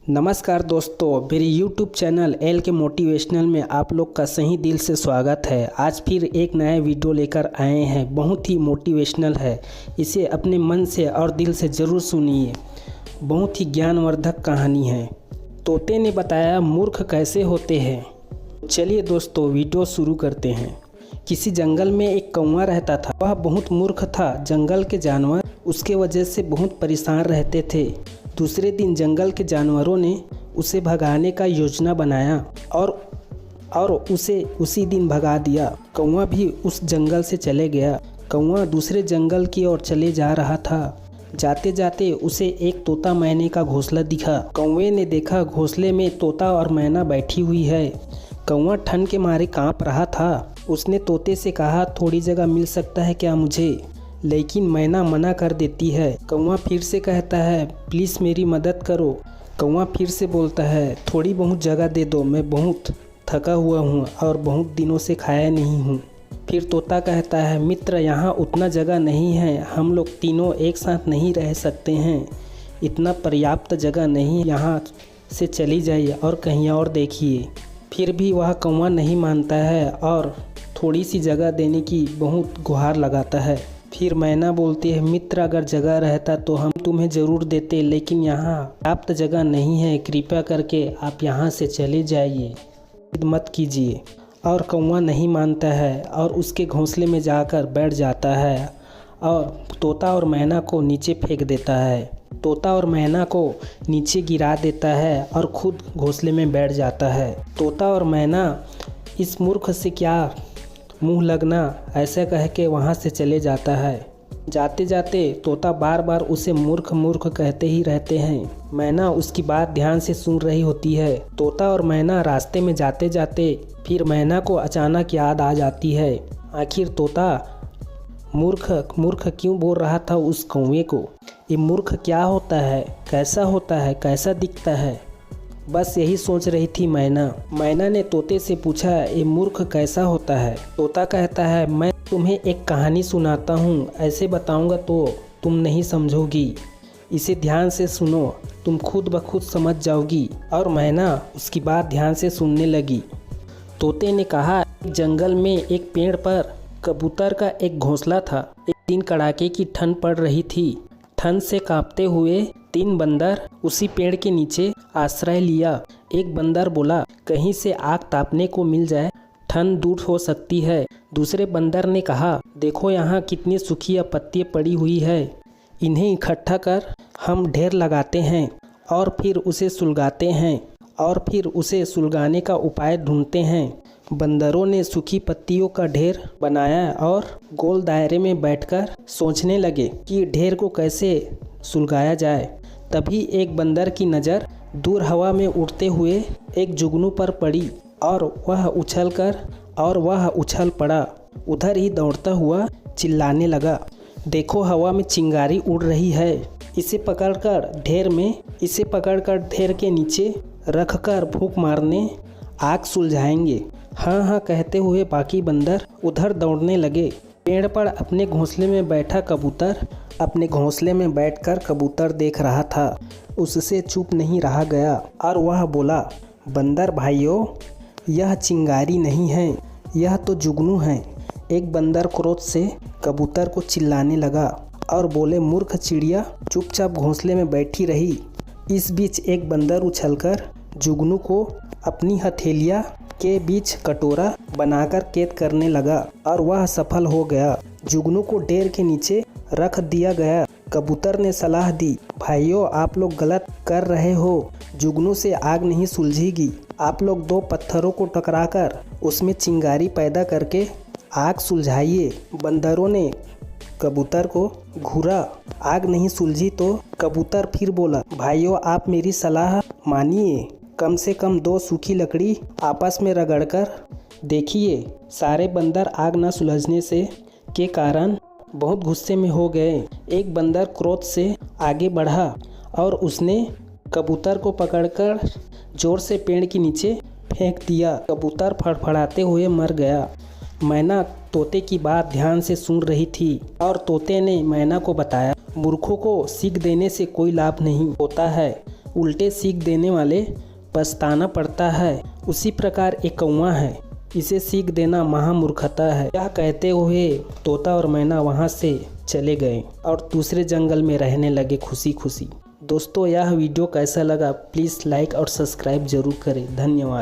नमस्कार दोस्तों, मेरे YouTube चैनल एल के मोटिवेशनल में आप लोग का सही दिल से स्वागत है। आज फिर एक नया वीडियो लेकर आए हैं। बहुत ही मोटिवेशनल है, इसे अपने मन से और दिल से ज़रूर सुनिए। बहुत ही ज्ञानवर्धक कहानी है। तोते ने बताया मूर्ख कैसे होते हैं। चलिए दोस्तों, वीडियो शुरू करते हैं। किसी जंगल में एक कौवा रहता था। वह बहुत मूर्ख था। जंगल के जानवर उसके वजह से बहुत परेशान रहते थे। दूसरे दिन जंगल के जानवरों ने उसे भगाने का योजना बनाया और उसे उसी दिन भगा दिया। कौवा भी उस जंगल से चले गया। कौवा दूसरे जंगल की ओर चले जा रहा था। जाते जाते उसे एक तोता मैने का घोंसला दिखा। कौवे ने देखा घोंसले में तोता और मैना बैठी हुई है। कौवा ठंड के मारे कांप रहा था। उसने तोते से कहा, थोड़ी जगह मिल सकता है क्या मुझे? लेकिन मैना मना कर देती है। कौवा फिर से कहता है, प्लीज़ मेरी मदद करो। कौवा फिर से बोलता है, थोड़ी बहुत जगह दे दो, मैं बहुत थका हुआ हूँ और बहुत दिनों से खाया नहीं हूँ। फिर तोता कहता है, मित्र यहाँ उतना जगह नहीं है, हम लोग तीनों एक साथ नहीं रह सकते हैं, इतना पर्याप्त जगह नहीं, यहाँ से चली जाइए और कहीं और देखिए। फिर भी वह कौवा नहीं मानता है और थोड़ी सी जगह देने की बहुत गुहार लगाता है। फिर मैना बोलती है, मित्र अगर जगह रहता तो हम तुम्हें ज़रूर देते, लेकिन यहाँ पर्याप्त जगह नहीं है, कृपया करके आप यहाँ से चले जाइए, जिद मत कीजिए। और कौवा नहीं मानता है और उसके घोंसले में जाकर बैठ जाता है और तोता और मैना को नीचे फेंक देता है। तोता और मैना को नीचे गिरा देता है और खुद घोंसले में बैठ जाता है। तोता और मैना इस मूर्ख से क्या मुंह लगना ऐसा कह के वहाँ से चले जाता है। जाते जाते तोता बार बार उसे मूर्ख मूर्ख कहते ही रहते हैं। मैना उसकी बात ध्यान से सुन रही होती है। तोता और मैना रास्ते में जाते जाते फिर मैना को अचानक याद आ जाती है, आखिर तोता मूर्ख मूर्ख क्यों बोल रहा था उस कौवे को? ये मूर्ख क्या होता है, कैसा होता है, कैसा दिखता है? बस यही सोच रही थी मैना ने तोते से पूछा, ये मूर्ख कैसा होता है? तोता कहता है, मैं तुम्हें एक कहानी सुनाता हूँ, ऐसे बताऊँगा तो तुम नहीं समझोगी, इसे ध्यान से सुनो, तुम खुद ब खुद समझ जाओगी। और मैना उसकी बात ध्यान से सुनने लगी। तोते ने कहा, एक जंगल में एक पेड़ पर कबूतर का एक घोंसला था। एक दिन कड़ाके की ठंड पड़ रही थी। ठंड से कांपते हुए 3 बंदर उसी पेड़ के नीचे आश्रय लिया। एक बंदर बोला, कहीं से आग तापने को मिल जाए, ठंड दूर हो सकती है। दूसरे बंदर ने कहा, देखो यहाँ कितनी सूखी पत्तियाँ पड़ी हुई है, इन्हें इकट्ठा कर हम ढेर लगाते हैं और फिर उसे सुलगाते हैं और फिर उसे सुलगाने का उपाय ढूंढते हैं। बंदरों ने सूखी पत्तियों का ढेर बनाया और गोल दायरे में बैठकर सोचने लगे कि ढेर को कैसे सुलगाया जाए। तभी एक बंदर की नज़र दूर हवा में उड़ते हुए एक जुगनू पर पड़ी और वह उछल पड़ा। उधर ही दौड़ता हुआ चिल्लाने लगा, देखो हवा में चिंगारी उड़ रही है, इसे पकड़कर ढेर के नीचे रखकर फूंक मारने आग सुलझाएंगे। हाँ हाँ कहते हुए बाकी बंदर उधर दौड़ने लगे। पेड़ पर अपने घोंसले में बैठा कबूतर अपने घोंसले में बैठकर कबूतर देख रहा था। उससे चुप नहीं रहा गया और वह बोला, बंदर भाइयों, यह चिंगारी नहीं है, यह तो जुगनू है। एक बंदर क्रोध से कबूतर को चिल्लाने लगा और बोले, मूर्ख चिड़िया, चुपचाप घोंसले में बैठी रही। इस बीच एक बंदर उछलकर जुगनू को अपनी हथेलियाँ के बीच कटोरा बनाकर कैद करने लगा और वह सफल हो गया। जुगनू को ढेर के नीचे रख दिया गया। कबूतर ने सलाह दी, भाइयों आप लोग गलत कर रहे हो, जुगनू से आग नहीं सुलझेगी, आप लोग 2 पत्थरों को टकराकर उसमें चिंगारी पैदा करके आग सुलझाइए। बंदरों ने कबूतर को घूरा, आग नहीं सुलझी तो कबूतर फिर बोला, भाइयों आप मेरी सलाह मानिए, कम से कम 2 सूखी लकड़ी आपस में रगड़कर देखिए। सारे बंदर आग न सुलझने से के कारण बहुत गुस्से में हो गए। एक बंदर क्रोध से आगे बढ़ा और उसने कबूतर को पकड़कर जोर से पेड़ के नीचे फेंक दिया। कबूतर फड़फड़ाते हुए मर गया। मैना तोते की बात ध्यान से सुन रही थी और तोते ने मैना को बताया, मूर्खों को सीख देने से कोई लाभ नहीं होता है, उल्टे सीख देने वाले पछताना पड़ता है, उसी प्रकार एक कौवा है, इसे सीख देना महामूर्खता है। यह कहते हुए तोता और मैना वहाँ से चले गए और दूसरे जंगल में रहने लगे खुशी खुशी। दोस्तों, यह वीडियो कैसा लगा प्लीज़ लाइक और सब्सक्राइब जरूर करें। धन्यवाद।